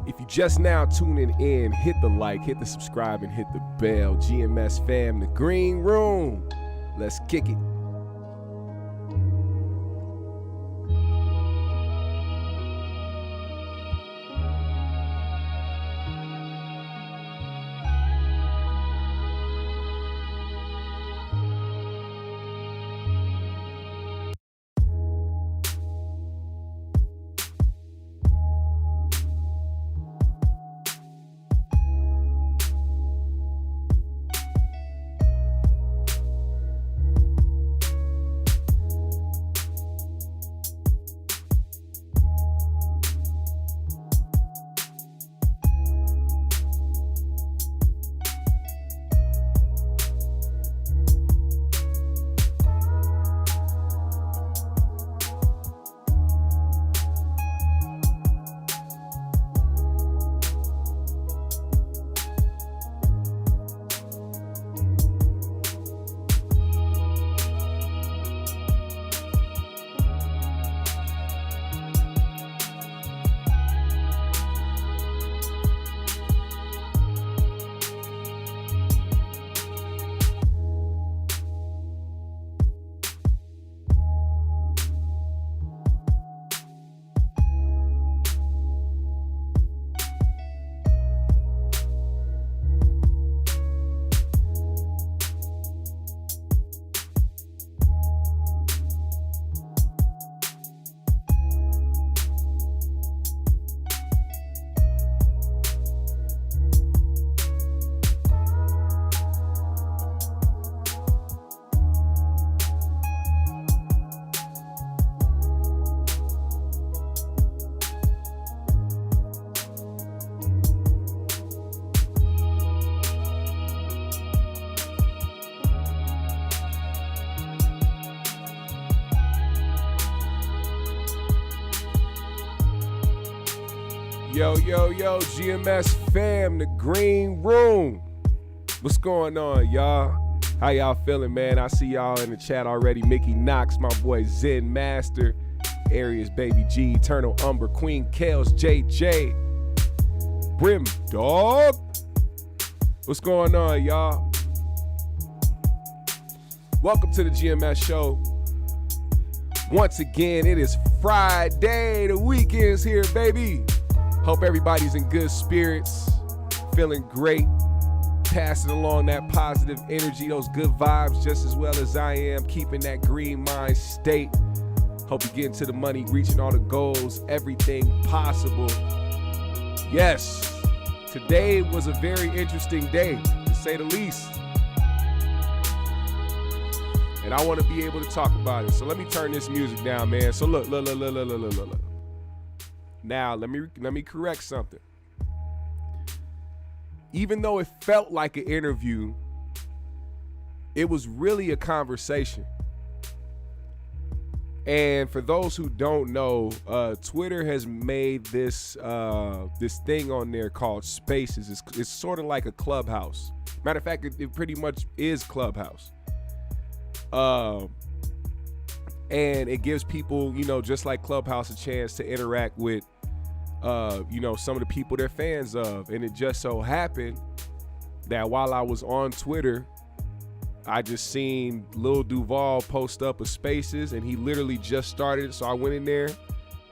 If you just now tuning in, hit the like, hit the subscribe, and hit the bell. GMS fam, the green room. Let's kick it. Yo, GMS fam, the green room. What's going on, y'all? How y'all feeling, man? I see y'all in the chat already. Mickey Knox, my boy Zen Master, Arius Baby G, Eternal Umber, Queen Kales, JJ, Brim Dog. What's going on, y'all? Welcome to the GMS show. Once again, it is Friday. The weekend's here, baby. Hope everybody's in good spirits, feeling great, passing along that positive energy, those good vibes just as well as I am, keeping that green mind state. Hope you get into the money, reaching all the goals, everything possible. Yes, today was a very interesting day, to say the least. And I want to be able to talk about it. So let me turn this music down, man. So look. Now, let me correct something. Even though it felt like an interview, it was really a conversation. And for those who don't know, Twitter has made this this thing on there called Spaces. It's sort of like a Clubhouse. Matter of fact, it pretty much is Clubhouse. And it gives people, just like Clubhouse, a chance to interact with some of the people they're fans of. And it just so happened that while I was on Twitter, I just seen LIL DUVAL post up a Spaces, and he literally just started it. So I went in there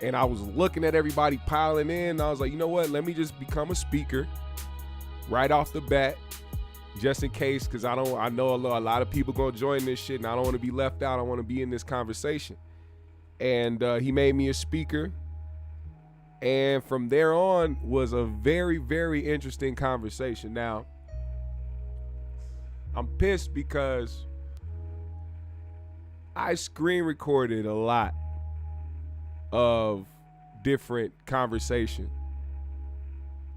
and I was looking at everybody piling in. And I was like, you know what? Let me just become a speaker right off the bat, just in case, because I know a lot of people gonna join this shit, and I don't want to be left out. I want to be in this conversation. And he made me a speaker. And from there on was a very, very interesting conversation. Now, I'm pissed because I screen recorded a lot of different conversation.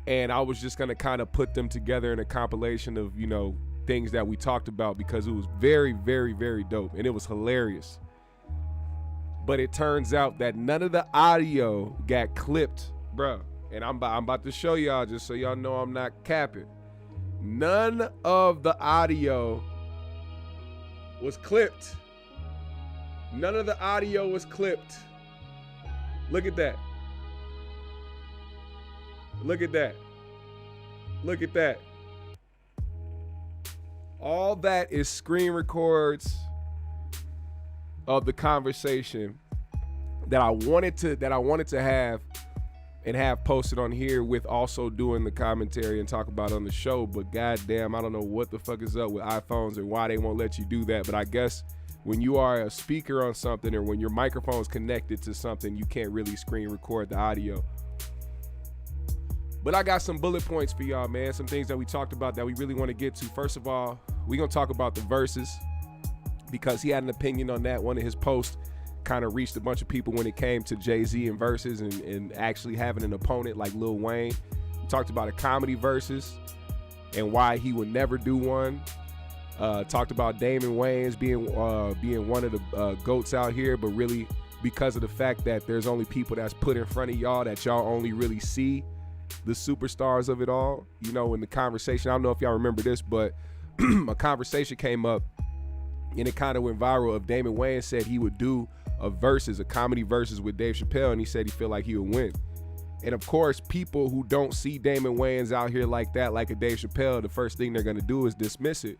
And I was just going to kind of put them together in a compilation of, things that we talked about, because it was very, very, very dope. And it was hilarious. But it turns out that none of the audio got clipped, bro. And I'm about to show y'all, just so y'all know I'm not capping. None of the audio was clipped. None of the audio was clipped. Look at that. Look at that. Look at that. All that is screen records of the conversation that I wanted to have and have posted on here, with also doing the commentary and talk about it on the show. But goddamn, I don't know what the fuck is up with iPhones and why they won't let you do that. But I guess when you are a speaker on something, or when your microphone is connected to something, you can't really screen record the audio. But I got some bullet points for y'all, man. Some things that we talked about that we really want to get to. First of all, we're going to talk about the Verzuz, because he had an opinion on that. One of his posts kind of reached a bunch of people when it came to Jay-Z and Verzuz, and actually having an opponent like Lil Wayne. We talked about a comedy Verzuz and why he would never do one. Talked about Damon Wayans being one of the GOATs out here, but really because of the fact that there's only people that's put in front of y'all that y'all only really see the superstars of it all. You know, in the conversation, I don't know if y'all remember this, but a conversation came up and it kind of went viral of Damon Wayans said he would do a Verzuz, a comedy Verzuz with Dave Chappelle, and he said he felt like he would win. And of course, people who don't see Damon Wayans out here like that, like a Dave Chappelle, the first thing they're gonna do is dismiss it.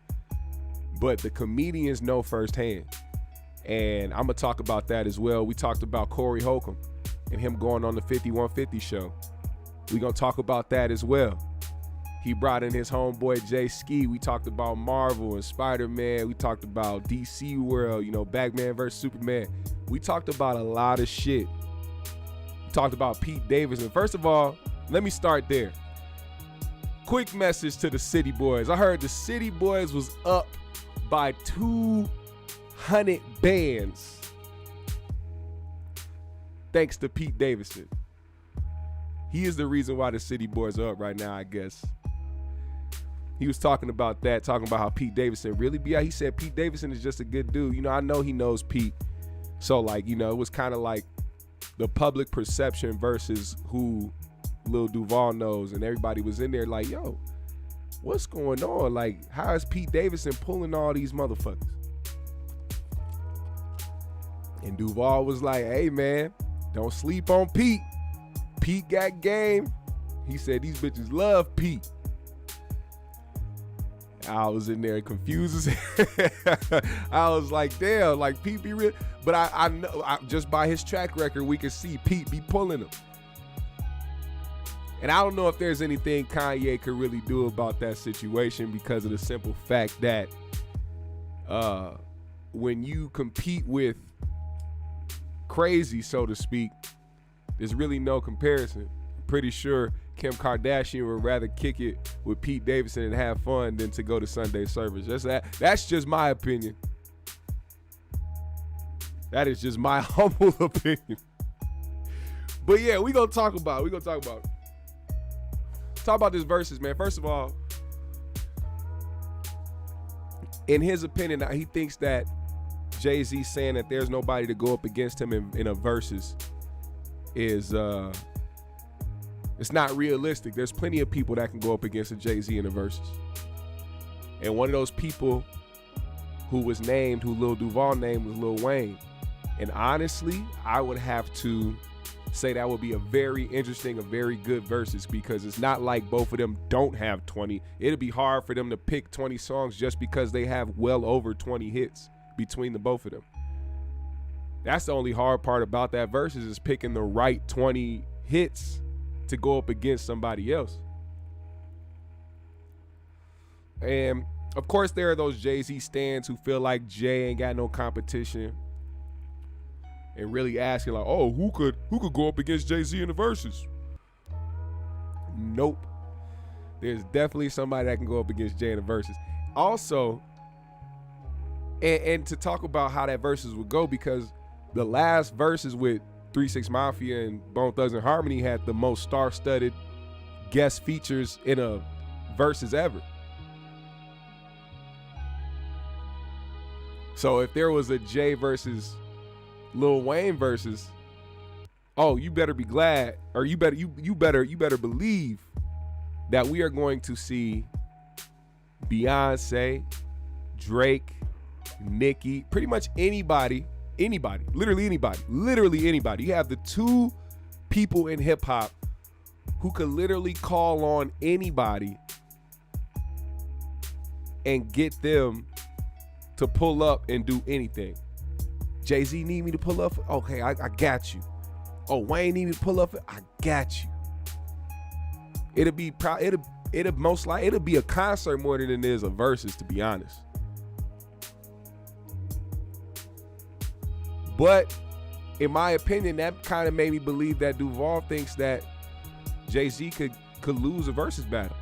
But the comedians know firsthand, and I'm gonna talk about that as well. We talked about Corey Holcomb and him going on the 5150 show. We're gonna talk about that as well. He brought in his homeboy Jay Ski. We talked about Marvel and Spider-Man. We talked about DC World, you know, Batman versus Superman. We talked about a lot of shit. We talked about Pete Davidson. First of all, let me start there. Quick message to the City Boys. I heard the City Boys was up by 200 bands thanks to Pete Davidson. He is the reason why the City Boys are up right now, I guess. He was talking about that, talking about how Pete Davidson really be out. He said Pete Davidson is just a good dude. You know, I know he knows Pete. So, like, you know, it was kind of like the public perception versus who Lil Duval knows. And everybody was in there like, yo, what's going on? Like, how is Pete Davidson pulling all these motherfuckers? And Duval was like, hey, man, don't sleep on Pete. Pete got game. He said these bitches love Pete. I was in there confused. I was like, damn, like Pete be real. But I know just by his track record, we can see Pete be pulling him. And I don't know if there's anything Kanye could really do about that situation, because of the simple fact that when you compete with crazy, so to speak, there's really no comparison. I'm pretty sure Kim Kardashian would rather kick it with Pete Davidson and have fun than to go to Sunday service. That's just my opinion. That is just my humble opinion. But yeah, we gonna talk about it. Talk about this Verzuz, man. First of all, in his opinion, he thinks that Jay-Z saying that there's nobody to go up against him in a Verzuz is it's not realistic. There's plenty of people that can go up against a Jay-Z in a Verzuz. And one of those people who was named, who Lil Duval named, was Lil Wayne. And honestly, I would have to say that would be a very interesting, a very good Verzuz, because it's not like both of them don't have 20. It'd be hard for them to pick 20 songs just because they have well over 20 hits between the both of them. That's the only hard part about that Verzuz, is picking the right 20 hits to go up against somebody else. And of course, there are those Jay-Z stans who feel like Jay ain't got no competition, and really asking like, oh, who could go up against Jay-Z in the Verzuz? Nope. There's definitely somebody that can go up against Jay in the Verzuz. Also, and to talk about how that Verzuz would go, because the last Verzuz with 3 6 Mafia and Bone Thugs and Harmony had the most star-studded guest features in a Verzuz ever. So if there was a Jay versus Lil Wayne Verzuz, oh, you better be glad, or you better believe that we are going to see Beyonce, Drake, Nicki, pretty much anybody, literally anybody. You have the two people in hip hop who could literally call on anybody and get them to pull up and do anything. Jay-Z need me to pull up? Okay, I got you. Oh, Wayne need me to pull up? I got you. It'll be a concert more than it is a versus, to be honest. But in my opinion, that kind of made me believe that Duval thinks that Jay-Z could lose a versus battle.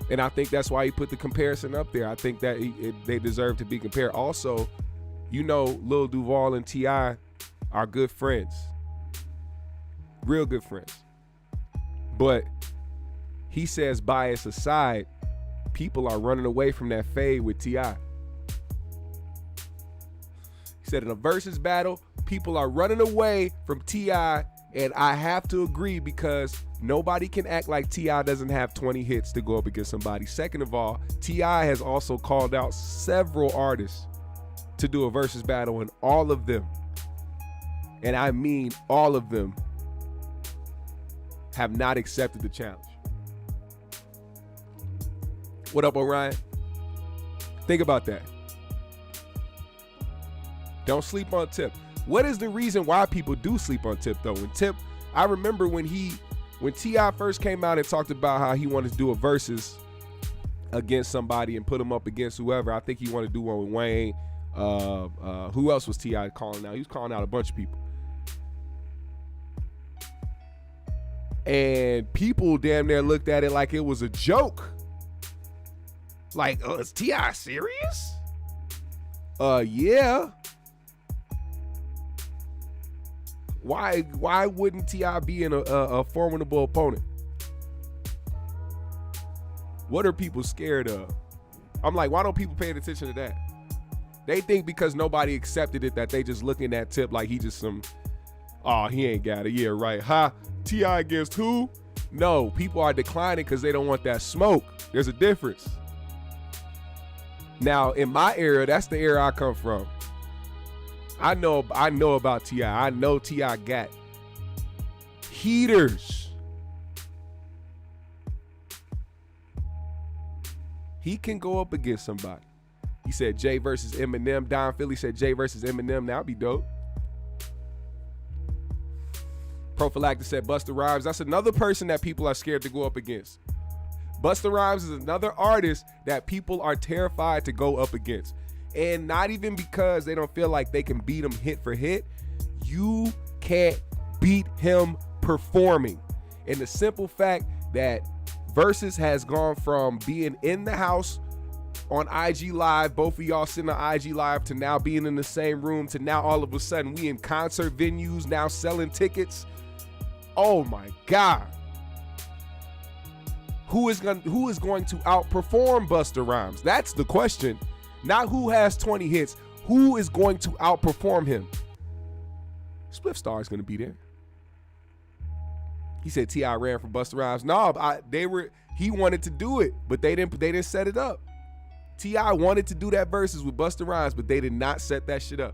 And I think that's why he put the comparison up there. I think that they deserve to be compared. Also, you know, Lil Duval and T.I. are good friends. Real good friends. But he says, bias aside, people are running away from that fade with T.I. He said in a versus battle, people are running away from T.I., and I have to agree because nobody can act like T.I. doesn't have 20 hits to go up against somebody. Second of all, T.I. has also called out several artists to do a versus battle, and all of them, and I mean all of them, have not accepted the challenge. What up, Orion? Think about that. Don't sleep on Tip. What is the reason why people do sleep on Tip, though? When Tip, I remember when T.I. first came out and talked about how he wanted to do a versus against somebody and put him up against whoever. I think he wanted to do one with Wayne. Who else was T.I. calling out? He was calling out a bunch of people. And people damn near looked at it like it was a joke. Like, oh, is T.I. serious? Yeah. Why wouldn't T.I. be in a formidable opponent? What are people scared of? I'm like, why don't people pay attention to that? They think because nobody accepted it that they just looking at Tip like he just some, oh, he ain't got it. Yeah, right. Ha, T.I. against who? No, people are declining because they don't want that smoke. There's a difference. Now, in my era, that's the era I come from. I know about T.I. I know T.I. got heaters. He can go up against somebody. He said Jay versus Eminem. Don Philly said Jay versus Eminem. That'd be dope. Prophylactic said Busta Rhymes. That's another person that people are scared to go up against. Busta Rhymes is another artist that people are terrified to go up against. And not even because they don't feel like they can beat him hit for hit. You can't beat him performing. And the simple fact that Verzuz has gone from being in the house on IG Live, both of y'all sitting on IG Live, to now being in the same room, to now all of a sudden we in concert venues now selling tickets. Oh my God. Who is going to outperform Busta Rhymes? That's the question. Not who has 20 hits. Who is going to outperform him? Spliff Star is going to be there. He said T.I. ran for Busta Rhymes. No, he wanted to do it, but they didn't set it up. T.I. wanted to do that versus with Busta Rhymes, but they did not set that shit up.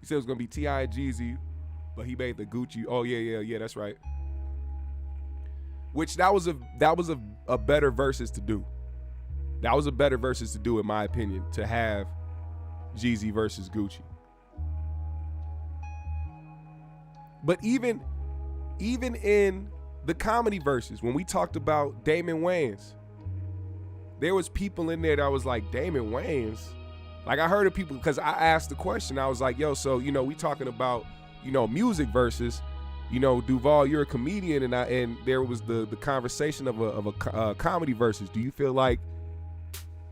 He said it was going to be T.I. and Jeezy, but he made the Gucci. Oh yeah, that's right. Which that was a better versus to do. That was a better versus to do, in my opinion, to have Jeezy versus Gucci. But even in the comedy verses, when we talked about Damon Wayans, there was people in there that was like, Damon Wayans? Like, I heard of people, because I asked the question. I was like, yo, so, we talking about, music versus, Duval, you're a comedian, and there was the conversation of a comedy versus. Do you feel like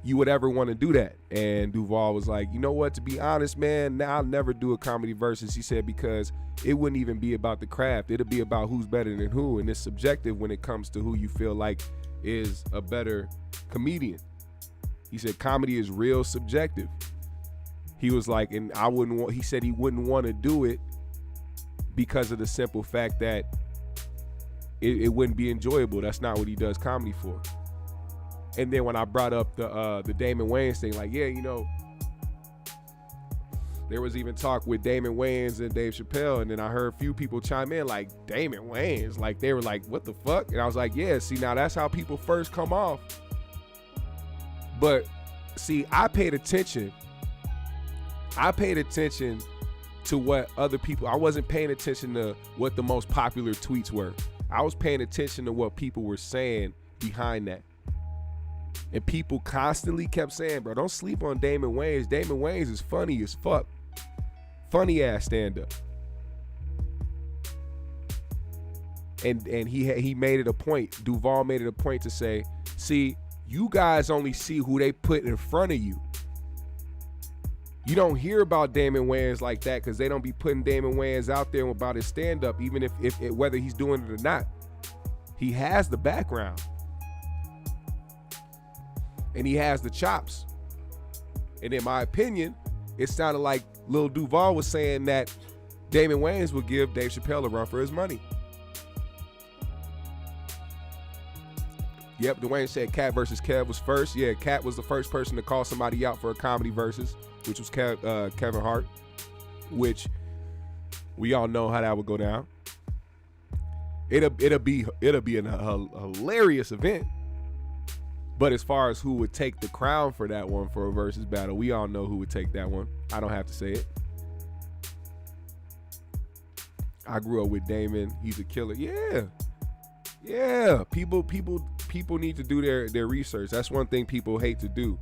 you would ever want to do that? And Duval was like, you know what, to be honest, man, now I'll never do a comedy versus. He said, because it wouldn't even be about the craft. It'll be about who's better than who, and it's subjective when it comes to who you feel like is a better comedian. He said comedy is real subjective. He was like, and he said he wouldn't want to do it because of the simple fact that it wouldn't be enjoyable. That's not what he does comedy for. And then when I brought up the Damon Wayans thing, like, yeah, There was even talk with Damon Wayans and Dave Chappelle, and then I heard a few people chime in like, Damon Wayans, like they were like, what the fuck? And I was like, yeah, see, now that's how people first come off. But see, I paid attention to what other people, I wasn't paying attention to what the most popular tweets were. I was paying attention to what people were saying behind that. And people constantly kept saying, bro, don't sleep on Damon Wayans. Damon Wayans is funny as fuck. Funny ass stand-up. And he made it a point. Duval made it a point to say, see, you guys only see who they put in front of you. You don't hear about Damon Wayans like that because they don't be putting Damon Wayans out there about his stand-up, even if whether he's doing it or not. He has the background. And he has the chops. And in my opinion, it sounded like Lil Duval was saying that Damon Wayans would give Dave Chappelle a run for his money. Yep, Dwayne said Cat versus Kev was first. Yeah, Cat was the first person to call somebody out for a comedy versus, which was Kevin Hart, which we all know how that would go down. It'll be a hilarious event. But as far as who would take the crown for that one for a versus battle, we all know who would take that one. I don't have to say it. I grew up with Damon. He's a killer. Yeah. People need to do their research. That's one thing people hate to do.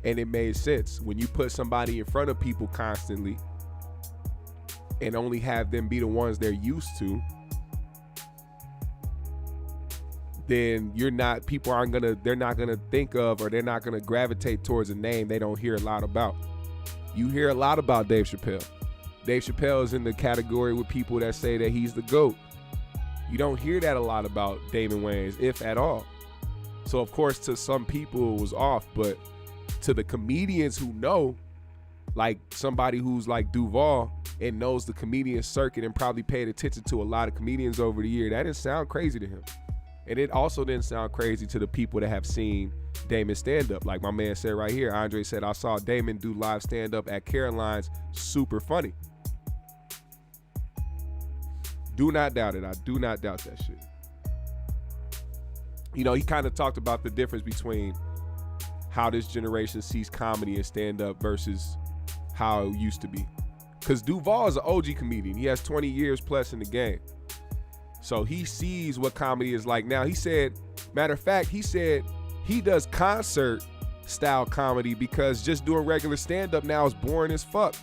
And it made sense. When you put somebody in front of people constantly and only have them be the ones they're used to, then they're not gonna think of, or they're not gonna gravitate towards a name they don't hear a lot about. You hear a lot about Dave Chappelle. Dave Chappelle is in the category with people that say that he's the GOAT. You don't hear that a lot about Damon Wayans, if at all. So of course, to some people it was off, but to the comedians who know, like somebody who's like Duval and knows the comedian circuit and probably paid attention to a lot of comedians over the year, that didn't sound crazy to him. And it also didn't sound crazy to the people that have seen Damon stand up. Like my man said right here, Andre said, I saw Damon do live stand up at Caroline's, super funny. Do not doubt it. I do not doubt that shit. You know, he kind of talked about the difference between how this generation sees comedy and stand up versus how it used to be. Because Duval is an OG comedian. He has 20 years plus in the game. So he sees what comedy is like now. He said, matter of fact, he said he does concert style comedy because just doing regular stand up now is boring as fuck.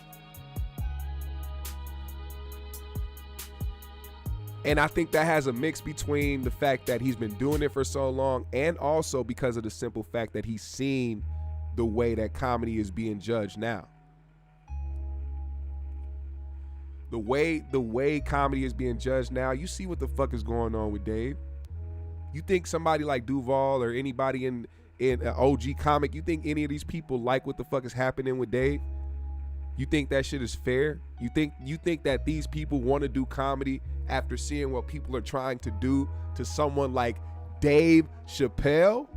And I think that has a mix between the fact that he's been doing it for so long and also because of the simple fact that he's seen the way that comedy is being judged now. The way comedy is being judged now, you see what the fuck is going on with Dave. You think somebody like Duval or anybody in an OG comic, you think any of these people like what the fuck is happening with Dave? You think that shit is fair? You think that these people want to do comedy after seeing what people are trying to do to someone like Dave Chappelle?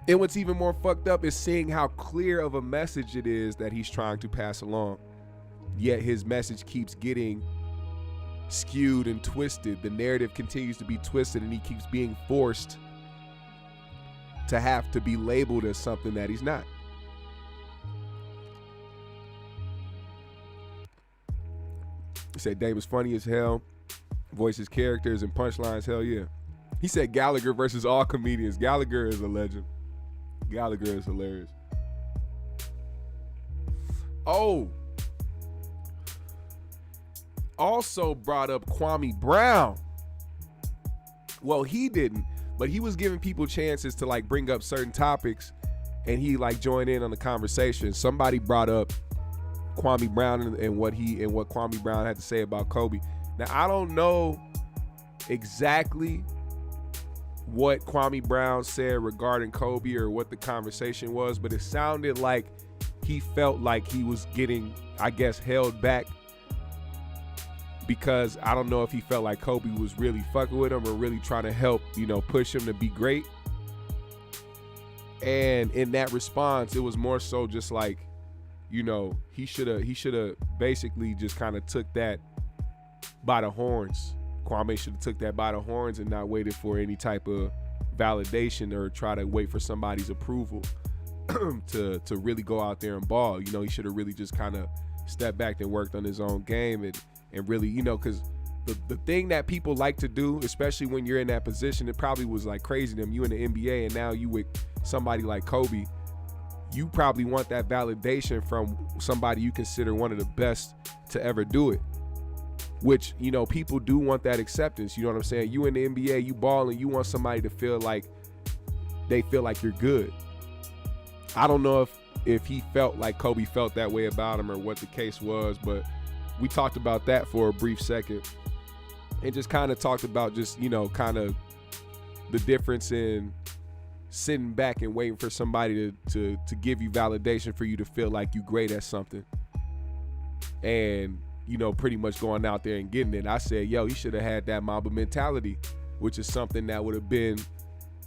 And what's even more fucked up is seeing how clear of a message it is that he's trying to pass along. Yet his message keeps getting skewed and twisted. The narrative continues to be twisted and he keeps being forced to have to be labeled as something that he's not. He said Dave was funny as hell, voices characters and punchlines, hell yeah. He said Gallagher versus all comedians. Gallagher is a legend. Gallagher is hilarious. Oh, also brought up Kwame Brown. Well, he didn't, but he was giving people chances to like bring up certain topics and he like joined in on the conversation. Somebody brought up Kwame Brown and what Kwame Brown had to say about Kobe. Now, I don't know exactly what Kwame Brown said regarding Kobe or what the conversation was, but it sounded like he felt like he was getting, I guess, held back because I don't know if he felt like Kobe was really fucking with him or really trying to help, push him to be great. And in that response, it was more so just like, you know, he should have basically just kind of took that by the horns. Kwame should have took that by the horns and not waited for any type of validation or try to wait for somebody's approval to really go out there and ball. You know, he should have really just kind of stepped back and worked on his own game and really, you know, because the thing that people like to do, especially when you're in that position, it probably was like crazy to them. You in the NBA and now you with somebody like Kobe, you probably want that validation from somebody you consider one of the best to ever do it. Which, you know, people do want that acceptance. You know what I'm saying? You in the NBA, you balling, you want somebody to feel like they feel like you're good. I don't know if he felt like Kobe felt that way about him or what the case was, but we talked about that for a brief second and just kind of talked about just, you know, kind of the difference in sitting back and waiting for somebody to give you validation for you to feel like you great at something. And, you know, pretty much going out there and getting it. I said, yo, he should have had that Mamba mentality, which is something that would have been,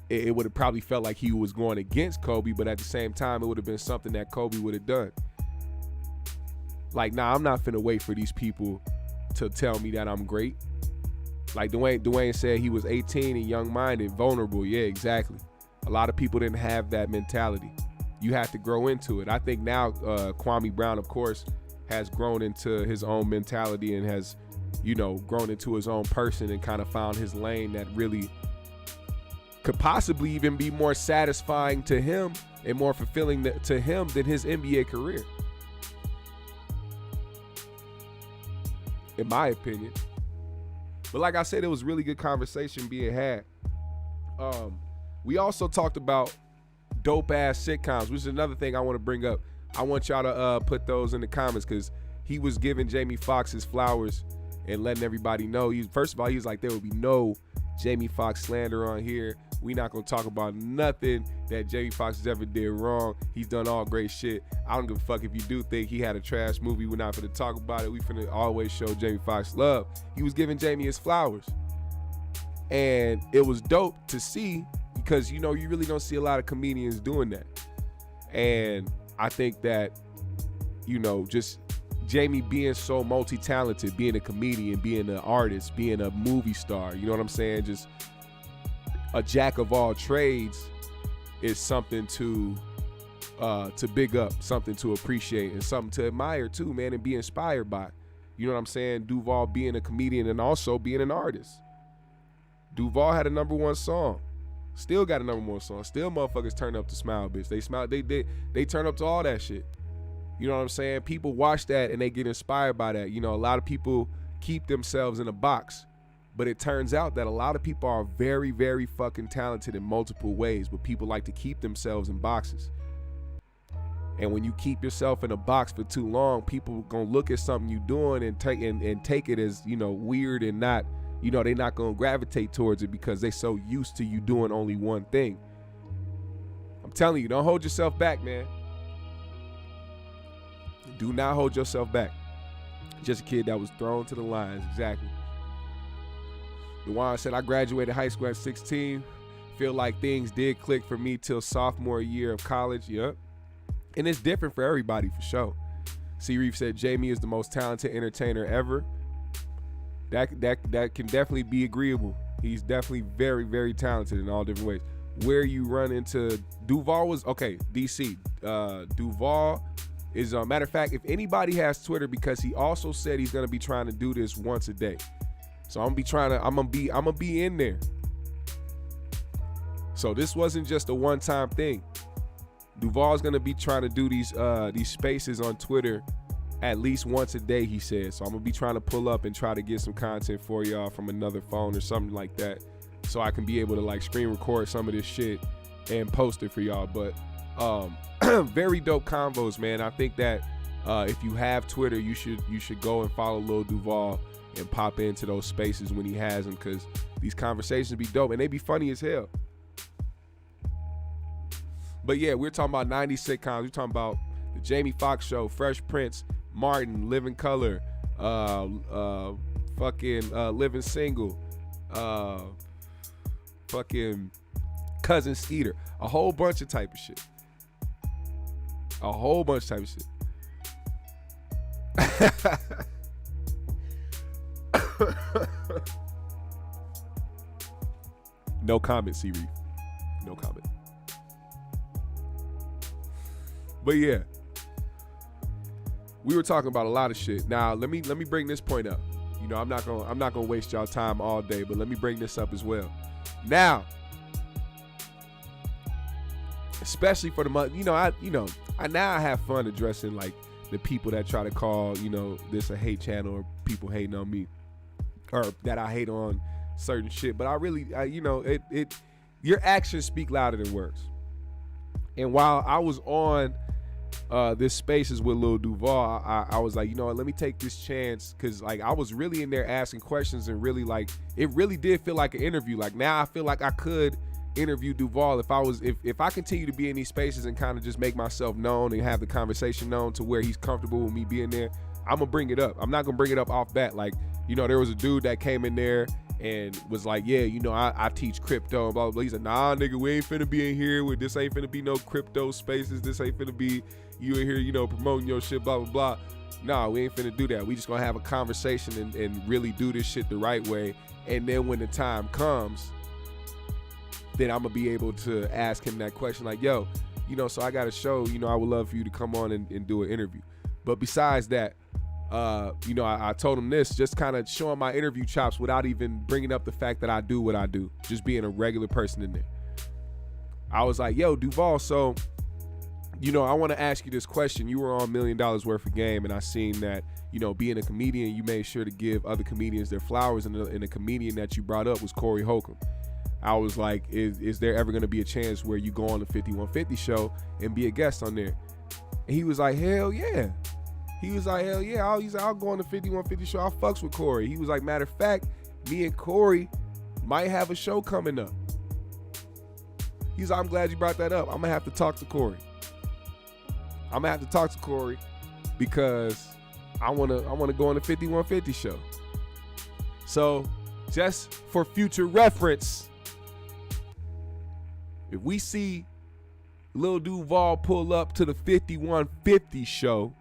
it would have probably felt like he was going against Kobe, but at the same time, it would have been something that Kobe would have done. Like, nah, I'm not finna wait for these people to tell me that I'm great. Like Dwayne said, he was 18 and young-minded, vulnerable. Yeah, exactly. A lot of people didn't have that mentality. You have to grow into it. I think now Kwame Brown, of course, has grown into his own mentality and has, you know, grown into his own person and kind of found his lane that really could possibly even be more satisfying to him and more fulfilling to him than his NBA career, in my opinion. But like I said, it was really good conversation being had. We also talked about dope ass sitcoms, which is another thing I want to bring up. I want y'all to put those in the comments because he was giving Jamie Foxx his flowers and letting everybody know. First of all, he was like, there will be no Jamie Foxx slander on here. We not gonna talk about nothing that Jamie Foxx has ever did wrong. He's done all great shit. I don't give a fuck if you do think he had a trash movie. We're not gonna talk about it. We finna always show Jamie Foxx love. He was giving Jamie his flowers. And it was dope to see because, you know, you really don't see a lot of comedians doing that. And I think that, you know, just Jamie being so multi-talented, being a comedian, being an artist, being a movie star, you know what I'm saying? Just a jack of all trades is something to big up, something to appreciate, and something to admire too, man, and be inspired by. You know what I'm saying? Duval being a comedian and also being an artist. Duval had a #1 song. Still got a #1 song. Still motherfuckers turn up to Smile Bitch. They smile, they turn up to all that shit. You know what I'm saying? People watch that and they get inspired by that. You know, a lot of people keep themselves in a box. But it turns out that a lot of people are very, very fucking talented in multiple ways, but people like to keep themselves in boxes. And when you keep yourself in a box for too long, people gonna look at something you doing and take it as, you know, weird and not, you know, they not gonna gravitate towards it because they so used to you doing only one thing. I'm telling you, don't hold yourself back, man. Do not hold yourself back. Just a kid that was thrown to the lions, exactly. Dewan said, I graduated high school at 16. Feel like things did click for me till sophomore year of college. Yep. And it's different for everybody, for sure. C. Reef said, Jamie is the most talented entertainer ever. That can definitely be agreeable. He's definitely very, very talented in all different ways. Where you run into Duval was, okay, DC. Duval is, matter of fact, if anybody has Twitter, because he also said he's going to be trying to do this once a day. So I'm gonna be in there. So this wasn't just a one-time thing. Duval's gonna be trying to do these spaces on Twitter at least once a day, he said. So I'm gonna be trying to pull up and try to get some content for y'all from another phone or something like that, so I can be able to like screen record some of this shit and post it for y'all. But very dope convos, man. I think that if you have Twitter, you should go and follow Lil Duval and pop into those spaces when he has them, because these conversations be dope and they be funny as hell. But yeah, we're talking about 90s sitcoms. We're talking about the Jamie Foxx Show, Fresh Prince, Martin, Living Color, fucking Living Single, fucking Cousin Skeeter, a whole bunch of type of shit. A whole bunch of type of shit. No comment, C-Reef. No comment. But yeah, we were talking about a lot of shit. Now let me bring this point up. You know, I'm not gonna waste y'all time all day, but let me bring this up as well. Now, especially for the month, I now have fun addressing like the people that try to call, this a hate channel or people hating on me, or that I hate on certain shit. But I really, your actions speak louder than words. And while I was on this Spaces with Lil Duval, I was like, let me take this chance, because like I was really in there asking questions, and really like it really did feel like an interview. Like now I feel like I could interview Duval if I continue to be in these spaces and kind of just make myself known and have the conversation known to where he's comfortable with me being there. I'm gonna bring it up. I'm not gonna bring it up off bat. Like, there was a dude that came in there and was like, yeah, I teach crypto and blah, blah, blah. He's like, nah, nigga, we ain't finna be in here with this. Ain't finna be no crypto spaces. This ain't finna be you in here, promoting your shit, blah, blah, blah. Nah, we ain't finna do that. We just gonna have a conversation and really do this shit the right way. And then when the time comes, then I'm gonna be able to ask him that question like, yo, so I got a show, I would love for you to come on and do an interview. But besides that, I told him this, just kind of showing my interview chops without even bringing up the fact that I do what I do, just being a regular person in there. I was like, yo, Duval, so, I want to ask you this question. You were on $1 Million Worth of Game, and I seen that, being a comedian, you made sure to give other comedians their flowers, and the comedian that you brought up was Corey Holcomb. I was like, is there ever going to be a chance where you go on the 5150 show and be a guest on there? And he was like, hell yeah. He was like, hell yeah. I'll go on the 5150 show. I'll fucks with Corey. He was like, matter of fact, me and Corey might have a show coming up. He's like, I'm glad you brought that up. I'm going to have to talk to Corey. Because I want to go on the 5150 show. So just for future reference, if we see Lil Duval pull up to the 5150 show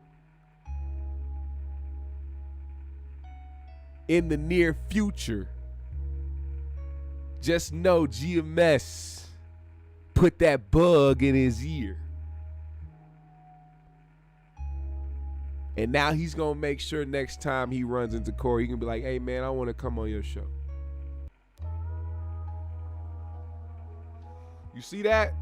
in the near future, just know GMS put that bug in his ear. And now he's going to make sure next time he runs into Corey, he can be like, hey, man, I want to come on your show. You see that?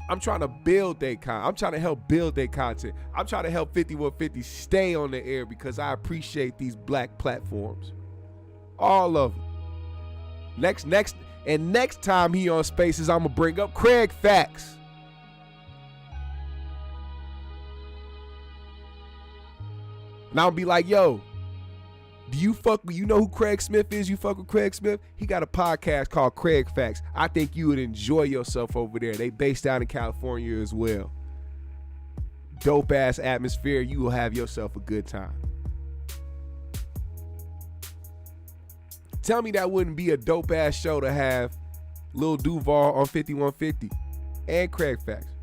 I'm trying to build their content. I'm trying to help build their content. I'm trying to help 5150 stay on the air because I appreciate these black platforms. All of them. Next time he on Spaces, I'm going to bring up Craig Facts. And I'll be like, yo, you know who Craig Smith is? You fuck with Craig Smith? He got a podcast called Craig Facts. I think you would enjoy yourself over there. They based out in California as well. Dope ass atmosphere. You will have yourself a good time. Tell me that wouldn't be a dope ass show to have Lil Duval on 5150 and Craig Facts.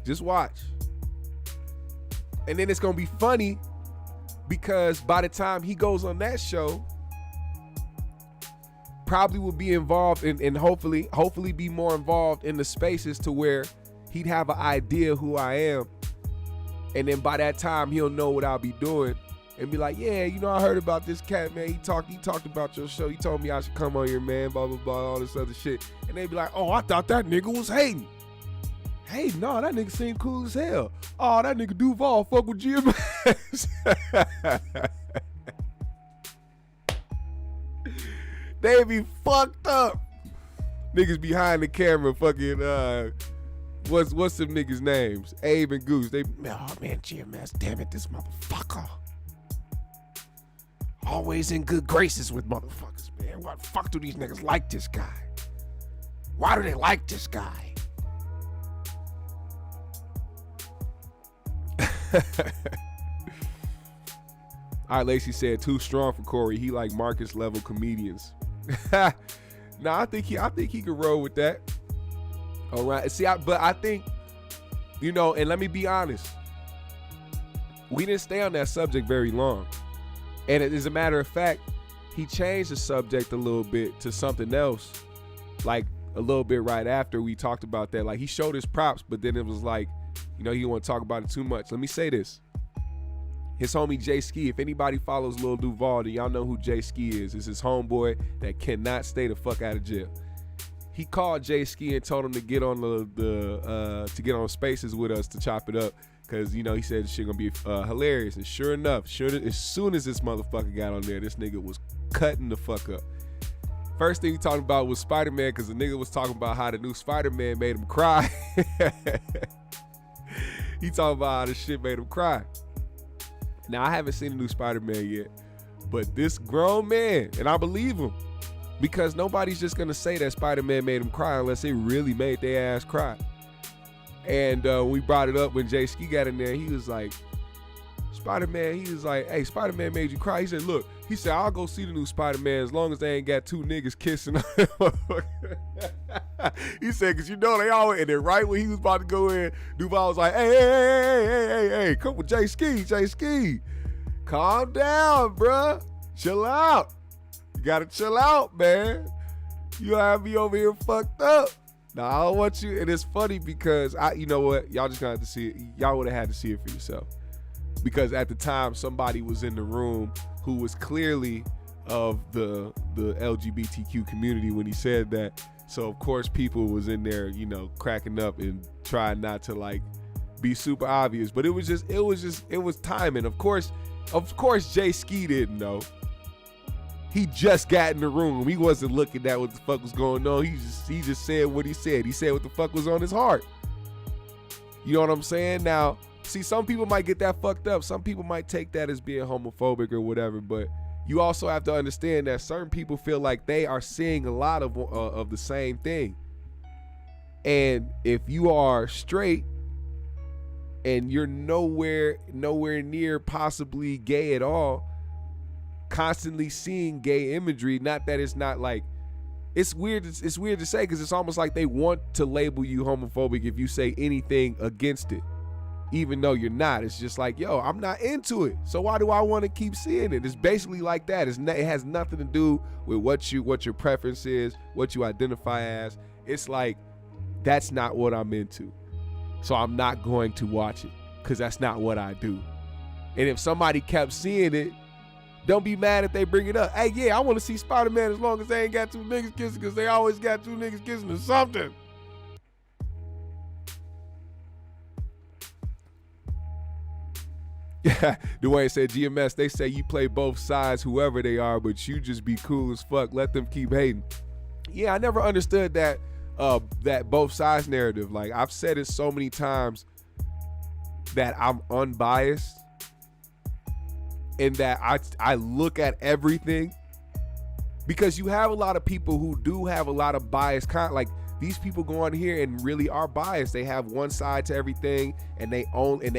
Just watch. And then it's going to be funny because by the time he goes on that show, probably will be involved and hopefully be more involved in the spaces to where he'd have an idea who I am. And then by that time, he'll know what I'll be doing and be like, yeah, I heard about this cat, man. He talked about your show. He told me I should come on here, man, blah, blah, blah, all this other shit. And they'd be like, oh, I thought that nigga was hating. Hey, no, that nigga seemed cool as hell. Oh, that nigga Duval fuck with GMS. They be fucked up. Niggas behind the camera fucking, what's them niggas' names? Abe and Goose. Oh, man, GMS, damn it, this motherfucker. Always in good graces with motherfuckers, man. Why the fuck do these niggas like this guy? Why do they like this guy? All right, Lacey said, too strong for Corey. He like Marcus level comedians. Nah, I think he could roll with that. All right. See, but I think, you know, and let me be honest, we didn't stay on that subject very long. And as a matter of fact, he changed the subject a little bit to something else, like a little bit right after we talked about that. Like, he showed his props, but then it was like, you know, he didn't want to talk about it too much. Let me say this. His homie Jay Ski, if anybody follows Lil Duval, then y'all know who Jay Ski is. It's his homeboy that cannot stay the fuck out of jail. He called Jay Ski and told him to get on to get on Spaces with us to chop it up, because, you know, he said this shit gonna be hilarious. And sure enough, as soon as this motherfucker got on there, this nigga was cutting the fuck up. First thing he talked about was Spider-Man, because the nigga was talking about how the new Spider-Man made him cry. He talking about how the shit made him cry. Now, I haven't seen the new Spider-Man yet, but this grown man, and I believe him, because nobody's just gonna say that Spider-Man made him cry unless it really made their ass cry. And we brought it up when Jay Ski got in there. He was like, Spider-Man, he was like, hey, Spider-Man made you cry. He said, look, he said, I'll go see the new Spider-Man as long as they ain't got two niggas kissing. He said, because you know they always, and then right when he was about to go in, Duval was like, hey, come with Jay Ski. Calm down, bruh. Chill out. You gotta chill out, man. You have me over here fucked up. Now, I don't want you, and it's funny because, you know what, y'all just gonna have to see it. Y'all would have had to see it for yourself. Because at the time, somebody was in the room who was clearly of the LGBTQ community when he said that. So of course people was in there, you know, cracking up and trying not to like be super obvious. But it was timing. Of course Jay Ski didn't know. He just got in the room. He wasn't looking at what the fuck was going on. He just said what he said. He said what the fuck was on his heart. You know what I'm saying? Now, see, some people might get that fucked up. Some people might take that as being homophobic or whatever, but you also have to understand that certain people feel like they are seeing a lot of the same thing. And if you are straight and you're nowhere near possibly gay at all, constantly seeing gay imagery, not that it's not like, it's weird to say, because it's almost like they want to label you homophobic if you say anything against it, even though you're not. It's just like, yo, I'm not into it, so why do I want to keep seeing it? It's basically like that. It has nothing to do with what your preference is, what you identify as. It's like, that's not what I'm into, so I'm not going to watch it, because that's not what I do. And if somebody kept seeing it, don't be mad if they bring it up. Hey, yeah, I want to see Spider-Man as long as they ain't got two niggas kissing, because they always got two niggas kissing or something. Yeah, Dwayne said, GMS, they say you play both sides, whoever they are, but you just be cool as fuck. Let them keep hating. Yeah, I never understood that both sides narrative. Like, I've said it so many times that I'm unbiased, in that I look at everything, because you have a lot of people who do have a lot of bias. Like, these people go on here and really are biased. They have one side to everything, and they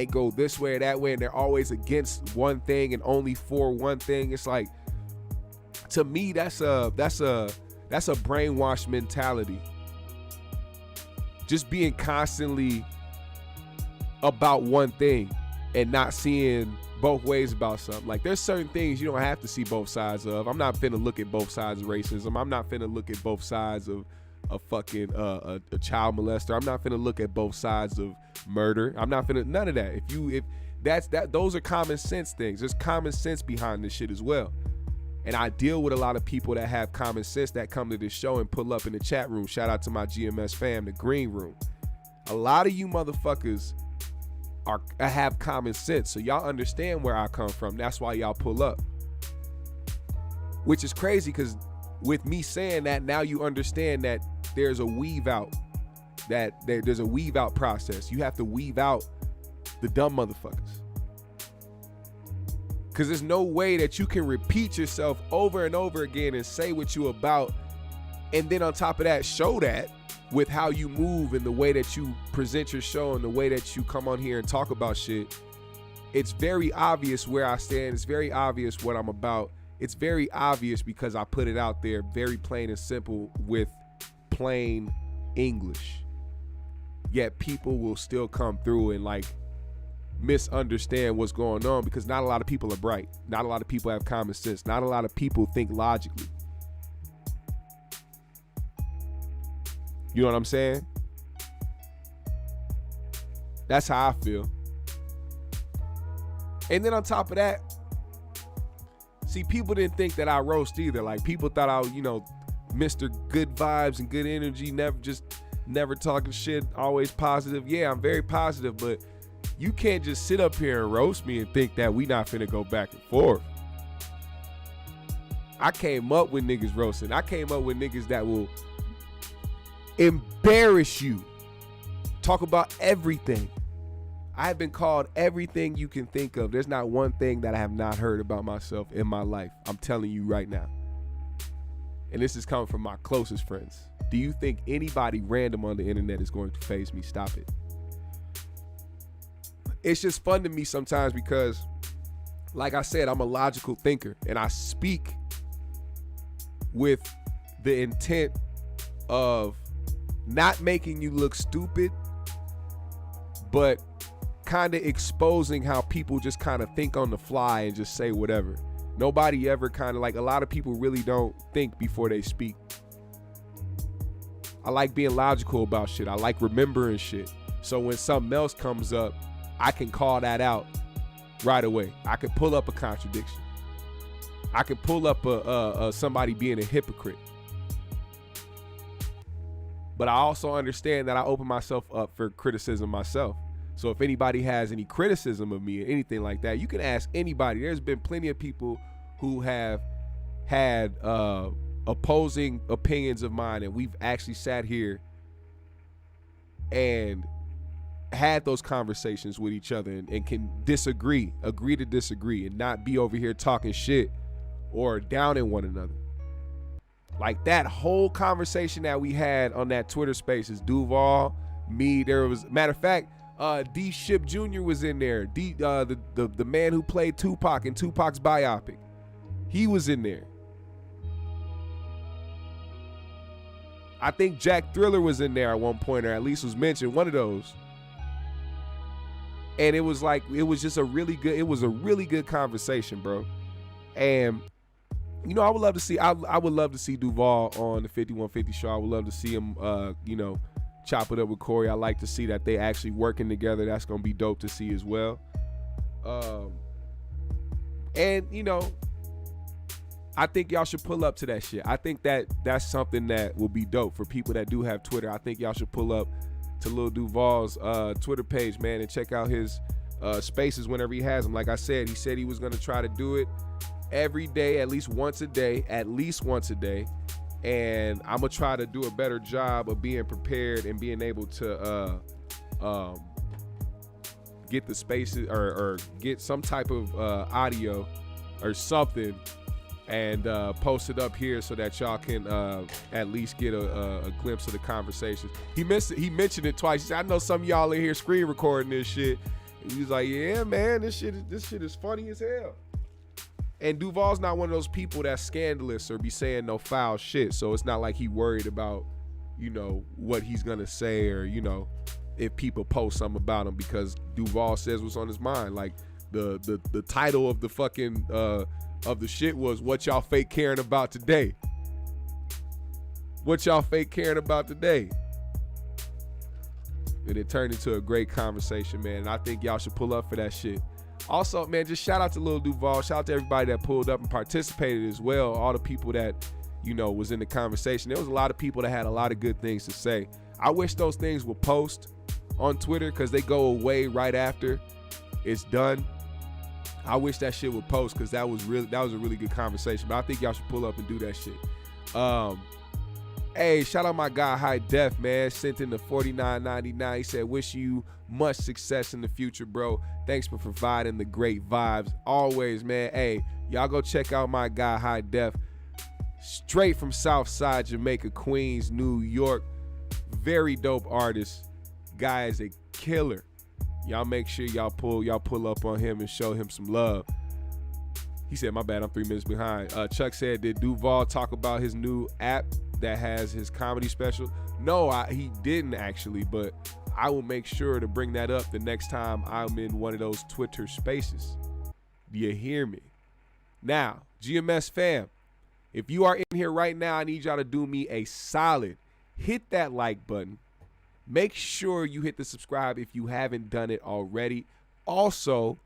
go this way or that way, and they're always against one thing and only for one thing. It's like, to me, that's a brainwashed mentality. Just being constantly about one thing and not seeing both ways about something. Like, there's certain things you don't have to see both sides of. I'm not finna look at both sides of racism. I'm not finna look at both sides of a fucking a child molester. I'm not finna look at both sides of murder. I'm not finna, none of that. Those are common sense things. There's common sense behind this shit as well. And I deal with a lot of people that have common sense that come to this show and pull up in the chat room. Shout out to my GMS fam, the green room. A lot of you motherfuckers have common sense, so y'all understand where I come from. That's why y'all pull up, which is crazy, because with me saying that, now you understand that there's a weave out, there's a weave out process. You have to weave out the dumb motherfuckers, because there's no way that you can repeat yourself over and over again and say what you about, and then on top of that, show that with how you move and the way that you present your show and the way that you come on here and talk about shit. It's very obvious where I stand. It's very obvious what I'm about. it's very obvious because I put it out there very plain and simple with plain English. Yet people will still come through and like misunderstand what's going on because not a lot of people are bright. Not a lot of people have common sense. Not a lot of people think logically. You know what I'm saying? That's how I feel. And then on top of that, see, people didn't think that I roast either. Like, people thought I, Mr. Good Vibes and good energy, never talking shit, always positive. Yeah, I'm very positive, but you can't just sit up here and roast me and think that we not finna go back and forth. I came up with niggas roasting. I came up with niggas that will embarrass you. Talk about everything. I have been called everything you can think of. There's not one thing that I have not heard about myself in my life. I'm telling you right now. And this is coming from my closest friends. Do you think anybody random on the internet is going to faze me? Stop it. It's just fun to me sometimes because, like I said, I'm a logical thinker and I speak with the intent of not making you look stupid, but kind of exposing how people just kind of think on the fly and just say whatever. Nobody ever kind of, like, a lot of people really don't think before they speak. I like being logical about shit. I like remembering shit. So when something else comes up, I can call that out right away. I can pull up a contradiction. I can pull up a somebody being a hypocrite. But I also understand that I open myself up for criticism myself. So if anybody has any criticism of me or anything like that, you can ask anybody. There's been plenty of people who have had opposing opinions of mine, and we've actually sat here and had those conversations with each other and can agree to disagree, and not be over here talking shit or downing one another. Like that whole conversation that we had on that Twitter Spaces, Duval, me, there was, matter of fact, D Ship Jr. was in there. The man who played Tupac in Tupac's biopic, he was in there. I think Jack Thriller was in there at one point, or at least was mentioned, one of those. And it was like, it was a really good conversation, bro. And I would love to see, I would love to see Duval on the 5150 show. I would love to see him, chop it up with Corey. I like to see that they actually working together. That's gonna be dope to see as well. And I think y'all should pull up to that shit. I think that's something that will be dope for people that do have Twitter. I think y'all should pull up to Lil Duval's Twitter page, man, and check out his spaces whenever he has them. Like I said, he said he was gonna try to do it every day, at least once a day. And I'm gonna try to do a better job of being prepared and being able to get the spaces or get some type of audio or something and post it up here so that y'all can at least get a glimpse of the conversation. He mentioned it twice. He said, I know some of y'all in here screen recording this shit. And he was like, yeah, man, this shit is funny as hell. And Duval's not one of those people that's scandalous or be saying no foul shit. So it's not like he worried about, what he's gonna say or, if people post something about him, because Duval says what's on his mind. Like the title of the fucking of the shit was "What y'all fake caring about today?" What y'all fake caring about today? And it turned into a great conversation, man. And I think y'all should pull up for that shit. Also, man, just shout out to Lil Duval. Shout out to everybody that pulled up and participated as well. All the people that, was in the conversation. There was a lot of people that had a lot of good things to say. I wish those things would post on Twitter because they go away right after it's done. I wish that shit would post because that was a really good conversation. But I think y'all should pull up and do that shit. Hey, shout out my guy High Def, man. Sent in the $49.99. He said, wish you much success in the future, bro. Thanks for providing the great vibes. Always, man. Hey, y'all go check out my guy High Def. Straight from Southside Jamaica, Queens, New York. Very dope artist. Guy is a killer. Y'all make sure y'all pull up on him and show him some love. He said, my bad, I'm 3 minutes behind. Chuck said, did Duval talk about his new app that has his comedy special? No, he didn't actually, but I will make sure to bring that up the next time I'm in one of those Twitter spaces. Do you hear me? Now, GMS fam, if you are in here right now, I need y'all to do me a solid. Hit that like button. Make sure you hit the subscribe if you haven't done it already. Also,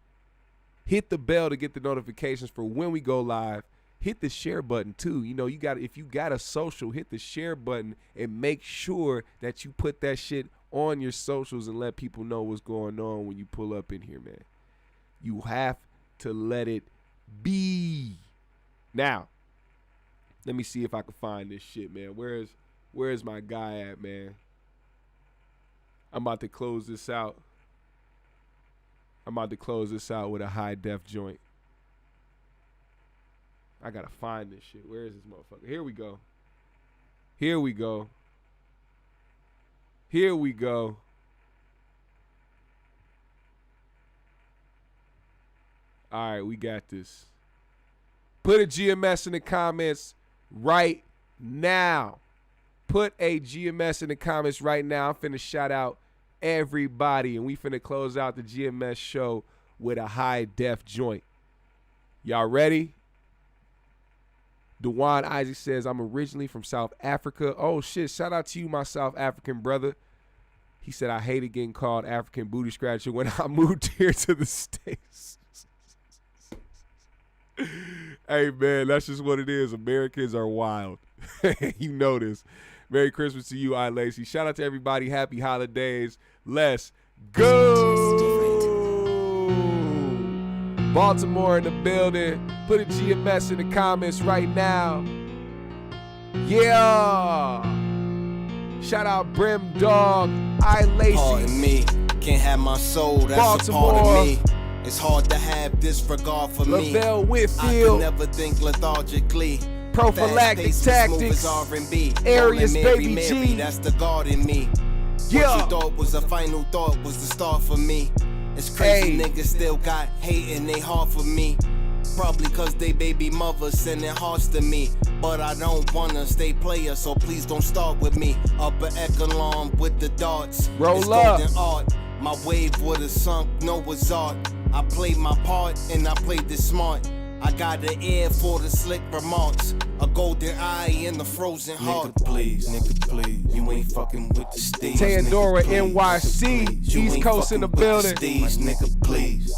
hit the bell to get the notifications for when we go live. Hit the share button too. You know, if you got a social, hit the share button and make sure that you put that shit on your socials and let people know what's going on when you pull up in here, man. You have to let it be. Now, let me see if I can find this shit, man. Where's my guy at, man? I'm about to close this out. I'm about to close this out with a high def joint. I gotta find this shit. Where is this motherfucker? Here we go. Here we go. Here we go. All right, we got this. Put a GMS in the comments right now. Put a GMS in the comments right now. I'm finna shout out everybody, and we finna close out the GMS show with a high def joint. Y'all ready? Dewan Isaac says, I'm originally from South Africa. Oh shit, shout out to you, my South African brother. He said, I hated getting called African booty scratcher when I moved here to the States. Hey man, that's just what it is. Americans are wild. You know this. Merry Christmas to you, I Lacey. Shout out to everybody. Happy holidays. Let's go. Baltimore in the building. Put a GMS in the comments right now. Yeah. Shout out Brim Dog, I Lacey. Pardon me, can't have my soul, that's Baltimore. A part of me. It's hard to have disregard for me. LaVelle Whitfield. I can never think lethargically. Prophylactic tactics. R&B. Arius Baby Mary, G. That's the God in me. Yeah. What you thought was a final thought was the start for me. It's crazy Hey. niggas still got hate in they heart for me. Probably cause they baby mothers sending hearts to me. But I don't wanna stay player, so please don't start with me. Upper echelon with the darts. Roll it's up. golden art. My wave would've sunk Noah's Ark. I played my part and I played it smart. I got an ear for the slick remarks. A golden eye in the frozen heart. Nigga please, you ain't fucking with the stage. Tandora NYC, East Coast in the building. Nigga please,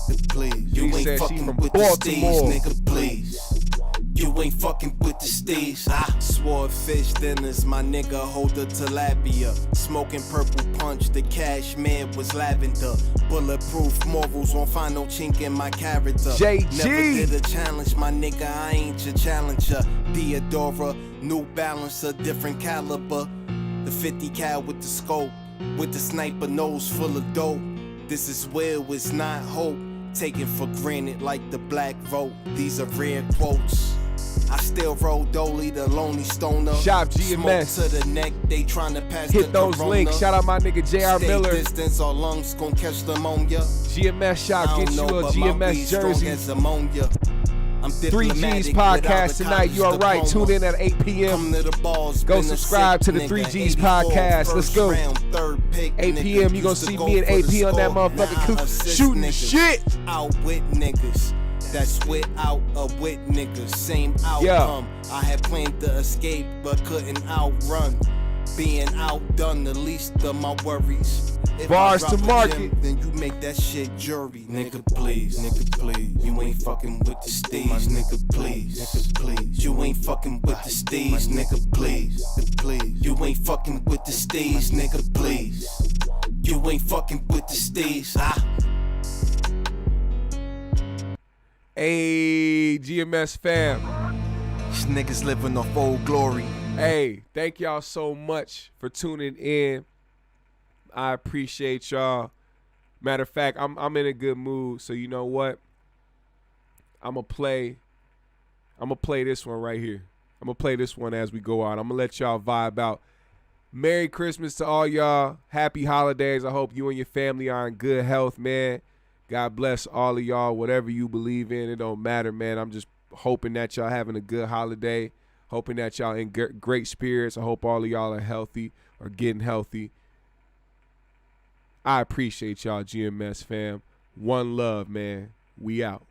you She ain't said she fucking from with the stage, Baltimore. nigga please. You ain't fucking with the stage. Swordfish dinners, my nigga hold the tilapia. Smoking purple punch, the cashmere was lavender. Bulletproof morals won't find no chink in my character. JG. Never did a challenge, my nigga, I ain't your challenger. Theodora, New Balance, a different caliber. The 50 cal with the scope, with the sniper nose full of dope. This is will, it's not hope. Taken for granted like the black vote. These are rare quotes. I still roll dolly, the lonely stoner. Shop GMS. Smoke to the neck, they tryna pass Hit the those corona. links. Shout out my nigga JR Stay Miller. distance or lungs gon' catch pneumonia. GMS shop, I get don't you know, a but my GMS weed strong jersey. as ammonia. I'm 3G's podcast tonight. You are right. Tune in at 8 p.m. Go subscribe to the 3G's podcast. Let's go. 8 p.m. You gonna see me at 8 p.m. on that motherfucking shooting shit. Out with niggas. That's without a wit niggas. Same outcome. I had planned to escape but couldn't outrun. Being outdone, the least of my worries. If Bars I drop to a market. gem, then you make that shit jury. Nigga please, you ain't fucking with the stage. Nigga please, you ain't fucking with the stage. Nigga please, you ain't fucking with the stage. Nigga please, you ain't fucking with the stage. Hey, GMS fam. These niggas living off old glory. Hey, thank y'all so much for tuning in. I appreciate y'all. Matter of fact, I'm in a good mood, so you know what? I'm gonna play this one right here. I'm gonna play this one as we go out. I'm gonna let y'all vibe out. Merry Christmas to all y'all. Happy holidays. I hope you and your family are in good health, man. God bless all of y'all. Whatever you believe in, it don't matter, man. I'm just hoping that y'all having a good holiday. Hoping that y'all in great spirits. I hope all of y'all are healthy or getting healthy. I appreciate y'all, GMS fam. One love, man. We out.